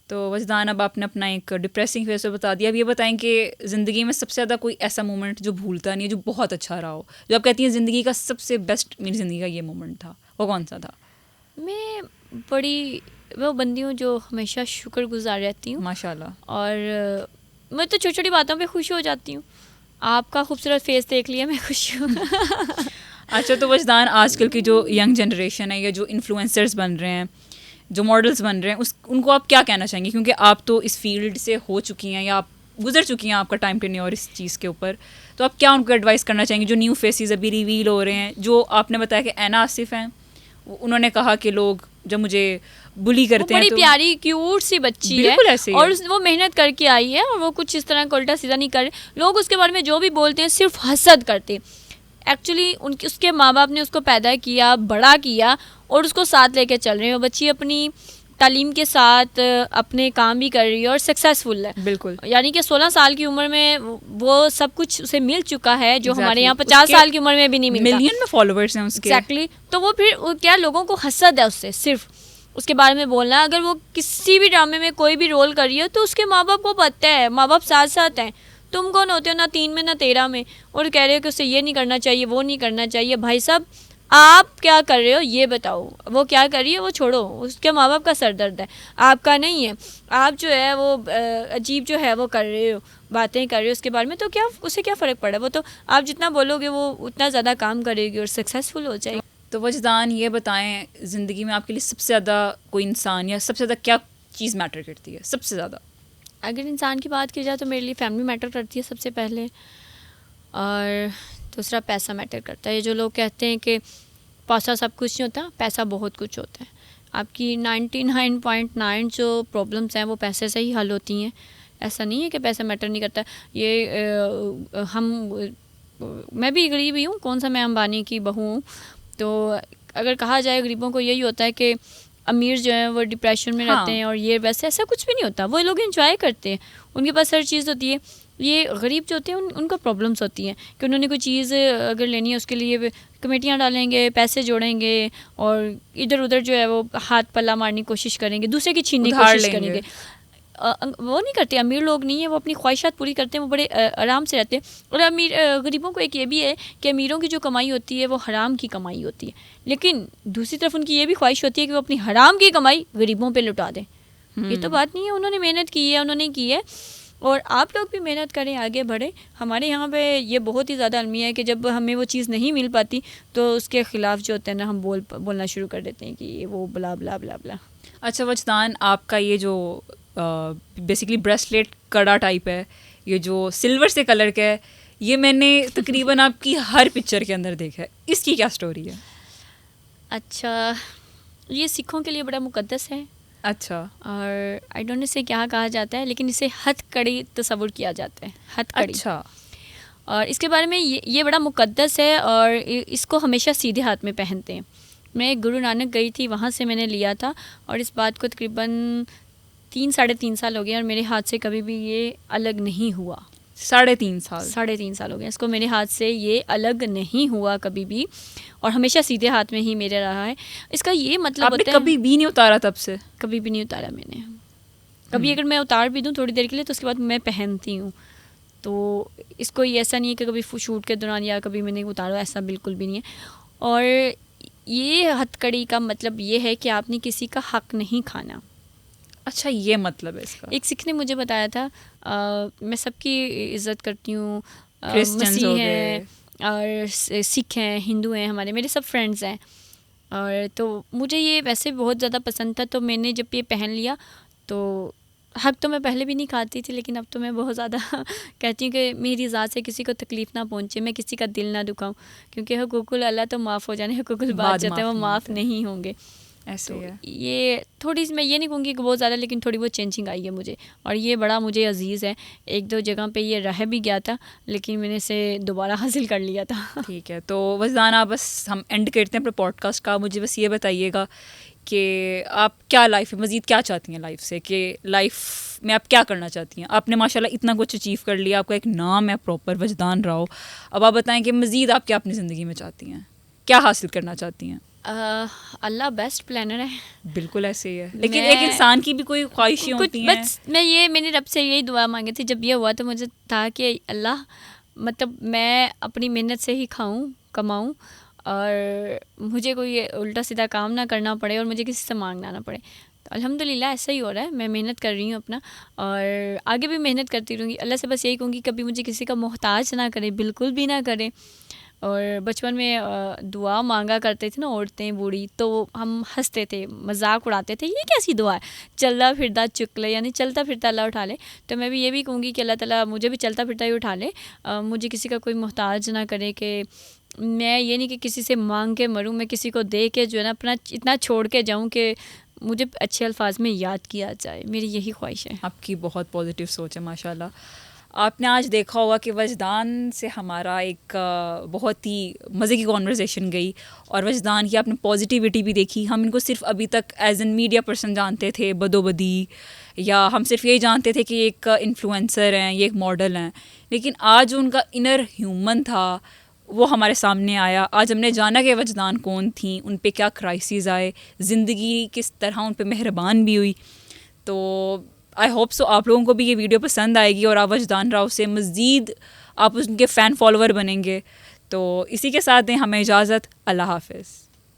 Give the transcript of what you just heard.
तो वजदान, अब आपने अपना एक डिप्रेसिंग फेस बता दिया, अब ये बताएं कि ज़िंदगी में सबसे ज़्यादा कोई ऐसा मोमेंट जो भूलता नहीं है, जो बहुत अच्छा रहा हो, जो आप कहती हैं ज़िंदगी का सबसे बेस्ट मेरी ज़िंदगी का ये मोमेंट था, वो कौन सा था? मैं बड़ी वो बंदी हूँ जो हमेशा शुक्रगुजार रहती हूँ, माशाल्लाह। और मैं तो छोटी छोटी बातों पे खुश हो जाती हूँ। आपका खूबसूरत फेस देख लिया, मैं खुश हूँ। अच्छा, तो वजदान, आजकल की जो यंग जनरेशन है या जो इन्फ्लुएंसर्स बन रहे हैं, जो मॉडल्स बन रहे हैं, उनको आप क्या कहना चाहेंगे? क्योंकि आप तो इस फील्ड से हो चुकी हैं या आप गुजर चुकी हैं, आपका टाइम टेन्योर इस चीज़ के ऊपर, तो आप क्या उनको एडवाइस करना चाहेंगे जो न्यू फेसेस अभी रिवील हो रहे हैं? जो आपने बताया कि ऐना आसिफ हैं, उन्होंने कहा कि लोग जब मुझे बुली करते हैं बड़ी तो प्यारी क्यूट सी बच्ची है, ऐसे ही और है। वो मेहनत करके आई है, और वो कुछ इस तरह का उल्टा सीधा नहीं कर रहे। लोग उसके बारे में जो भी बोलते हैं सिर्फ हसद करते। एक्चुअली उनके उसके माँ बाप ने उसको पैदा किया, बड़ा किया, और उसको साथ लेके चल रहे हैं। बच्ची अपनी तालीम के साथ अपने काम भी कर रही है और सक्सेसफुल है। बिल्कुल, यानी कि 16 साल की उम्र में वो सब कुछ उसे मिल चुका है जो हमारे यहाँ Exactly. 50 साल की उम्र में भी नहीं मिलता। मिलियन में फॉलोअर्स हैं उसके। एग्जैक्टली। तो वो फिर क्या लोगों को हसद है उससे, सिर्फ उसके बारे में बोलना। अगर वो किसी भी ड्रामे में कोई भी रोल कर रही है तो उसके माँ बाप को पता है, माँ बाप साथ साथ हैं। तुम कौन होते हो ना 3 में ना 13 में, और कह रहे हो कि उसे ये नहीं करना चाहिए, वो नहीं करना चाहिए। भाई साहब, आप क्या कर रहे हो ये बताओ। वो क्या कर रही है वो छोड़ो, उसके माँ बाप का सर दर्द है, आपका नहीं है। आप जो है वो अजीब जो है वो कर रहे हो, बातें कर रहे हो उसके बारे में, तो क्या उसे क्या फ़र्क पड़ा? वो तो आप जितना बोलोगे वो उतना ज़्यादा काम करेगी और सक्सेसफुल हो जाएगी। तो वजदान, ये बताएं, ज़िंदगी में आपके लिए सबसे ज़्यादा कोई इंसान या सबसे ज़्यादा क्या चीज़ मैटर करती है सबसे ज़्यादा? अगर इंसान की बात की जाए तो मेरे लिए फैमिली मैटर करती है सबसे पहले, और दूसरा पैसा मैटर करता है। ये जो लोग कहते हैं कि पैसा सब कुछ नहीं होता, पैसा बहुत कुछ होता है। आपकी 99.9 जो प्रॉब्लम्स हैं वो पैसे से ही हल होती हैं। ऐसा नहीं है कि पैसा मैटर नहीं करता। मैं भी गरीब ही हूँ, कौन सा मैं अंबानी की बहू हूँ। तो अगर कहा जाए गरीबों को यही होता है कि अमीर जो है वो डिप्रेशन में रहते हैं और ये वैसे, ऐसा कुछ भी नहीं होता। वो लोग एंजॉय करते हैं, उनके पास हर चीज़ होती है। ये गरीब जो होते हैं उनका प्रॉब्लम्स होती हैं कि उन्होंने कोई चीज़ अगर लेनी है उसके लिए कमेटियाँ डालेंगे, पैसे जोड़ेंगे, और इधर उधर जो है वो हाथ पल्ला मारने की कोशिश करेंगे, दूसरे की छीनने की कोशिश करेंगे। वो नहीं करते, अमीर लोग नहीं है, वो अपनी ख्वाहिशात पूरी करते हैं, वो बड़े आराम से रहते हैं। और गरीबों को एक ये भी है कि अमीरों की जो कमाई होती है वो हराम की कमाई होती है, लेकिन दूसरी तरफ उनकी ये भी ख्वाहिश होती है कि वो अपनी हराम की कमाई गरीबों पे लुटा दें। ये तो बात नहीं है, उन्होंने मेहनत की है, उन्होंने की है, और आप लोग भी मेहनत करें, आगे बढ़ें। हमारे यहाँ पे ये बहुत ही ज़्यादा अलमिया है कि जब हमें वो चीज़ नहीं मिल पाती तो उसके ख़िलाफ़ जो होता है ना, हम बोलना शुरू कर देते हैं कि ये वो बला बला बला बला। अच्छा वजदान, आपका ये जो बेसिकली ब्रेसलेट कड़ा टाइप है, ये जो सिल्वर से कलर का है, ये मैंने तकरीबन आपकी हर पिक्चर के अंदर देखा है, इसकी क्या स्टोरी है? अच्छा, ये सिखों के लिए बड़ा मुकद्दस है। अच्छा। और आई डोंट नो इसे क्या कहा जाता है, लेकिन इसे हथकड़ी तस्वुर किया जाता है, हथकड़ी। अच्छा। और इसके बारे में ये बड़ा मुकद्दस है, और इसको हमेशा सीधे हाथ में पहनते हैं। मैं गुरु नानक गई थी, वहाँ से मैंने लिया था, और इस बात को तकरीबन 3-3.5 साल हो गए, और मेरे हाथ से कभी भी ये अलग नहीं हुआ। 3.5 साल हो गए इसको, मेरे हाथ से ये अलग नहीं हुआ कभी भी, और हमेशा सीधे हाथ में ही मेरे रहा है। इसका ये मतलब आपने होता है, कभी भी नहीं उतारा? तब से कभी भी नहीं उतारा मैंने। कभी अगर मैं उतार भी दूँ थोड़ी देर के लिए तो उसके बाद मैं पहनती हूँ। तो इसको ये ऐसा नहीं है कि कभी शूट के दौरान या कभी मैंने उतारा, ऐसा बिल्कुल भी नहीं है। और ये हथकड़ी का मतलब ये है कि आपने किसी का हक नहीं खाना। अच्छा, ये मतलब है इसका। एक सिख ने मुझे बताया था, मैं सबकी इज़्ज़त करती हूँ, मसीह हैं और सिख हैं, हिंदू हैं, हमारे मेरे सब फ्रेंड्स हैं। और तो मुझे ये वैसे बहुत ज़्यादा पसंद था, तो मैंने जब ये पहन लिया तो हक तो मैं पहले भी नहीं खाती थी, लेकिन अब तो मैं बहुत ज़्यादा कहती हूँ कि मेरी ज़ात से किसी को तकलीफ़ ना पहुँचे, मैं किसी का दिल ना दुखाऊँ, क्योंकि हुकूकुल अल्लाह तो माफ़ हो जाने, हुकूकुल बाद जाते हैं वो माफ़ नहीं होंगे। ऐसे तो है। ये थोड़ी सी, मैं ये नहीं कहूँगी कि बहुत ज़्यादा, लेकिन थोड़ी बहुत चेंजिंग आई है मुझे, और ये बड़ा मुझे अजीज़ है। 1-2 जगह पे ये रह भी गया था, लेकिन मैंने इसे दोबारा हासिल कर लिया था। ठीक है, तो वजदाना, बस हम एंड करते हैं अपने पॉडकास्ट का। मुझे बस ये बताइएगा कि आप क्या लाइफ में मज़ीद क्या चाहती हैं लाइफ से, कि लाइफ में आप क्या करना चाहती हैं? आपने माशाल्लाह इतना कुछ अचीव कर लिया, आपका एक नाम है प्रॉपर, वजदान राव। अब आप बताएं कि मज़ीद आप क्या अपनी ज़िंदगी में चाहती हैं, क्या हासिल करना चाहती हैं? अल्लाह बेस्ट प्लानर है। बिल्कुल ऐसे ही है, लेकिन मैं- एक इंसान की भी कोई ख्वाहिशें होती हैं। बस मैंने रब से यही दुआ मांगी थी जब ये हुआ, तो मुझे था कि अल्लाह मतलब मैं अपनी मेहनत से ही खाऊं कमाऊं और मुझे कोई उल्टा सीधा काम ना करना पड़े और मुझे किसी से मांगना ना पड़े। तो अल्हम्दुलिल्लाह ऐसा ही हो रहा है, मैं मेहनत कर रही हूँ अपना और आगे भी मेहनत करती रहूँगी। अल्लाह से बस यही कहूँगी कभी मुझे किसी का मोहताज ना करे, बिल्कुल भी ना करे। और बचपन में दुआ मांगा करते थे ना औरतें बूढ़ी, तो हम हंसते थे, मजाक उड़ाते थे, ये कैसी दुआ है, चलता फिरता चुक ले, यानी चलता फिरता अल्लाह उठा ले। तो मैं भी ये भी कहूँगी कि अल्लाह ताला मुझे भी चलता फिरता ही उठा ले, मुझे किसी का कोई मोहताज ना करे। कि मैं ये नहीं कि किसी से मांग के मरूँ, मैं किसी को दे के जो है ना अपना इतना छोड़ के जाऊँ कि मुझे अच्छे अल्फाज में याद किया जाए, मेरी यही ख्वाहिश है। आपकी बहुत पॉजिटिव सोच है माशाल्लाह। आपने आज देखा होगा कि वजदान से हमारा एक बहुत ही मज़े की कॉन्वर्सेशन गई और वजदान की आपने पॉजिटिविटी भी देखी। हम इनको सिर्फ अभी तक एज एन मीडिया पर्सन जानते थे, बदोबदी, या हम सिर्फ यही जानते थे कि एक इन्फ्लुएंसर हैं, ये एक मॉडल हैं, लेकिन आज उनका इनर ह्यूमन था वो हमारे सामने आया। आज हमने जाना कि वजदान कौन थी, उन पे क्या क्राइसिस आए, ज़िंदगी किस तरह उन पे मेहरबान भी हुई। तो आई होप सो आप लोगों को भी ये वीडियो पसंद आएगी और आप वजदान राव से मज़ीद आप उनके फ़ैन फॉलोवर बनेंगे। तो इसी के साथ दें हमें इजाज़त। अल्लाह हाफ़िज़।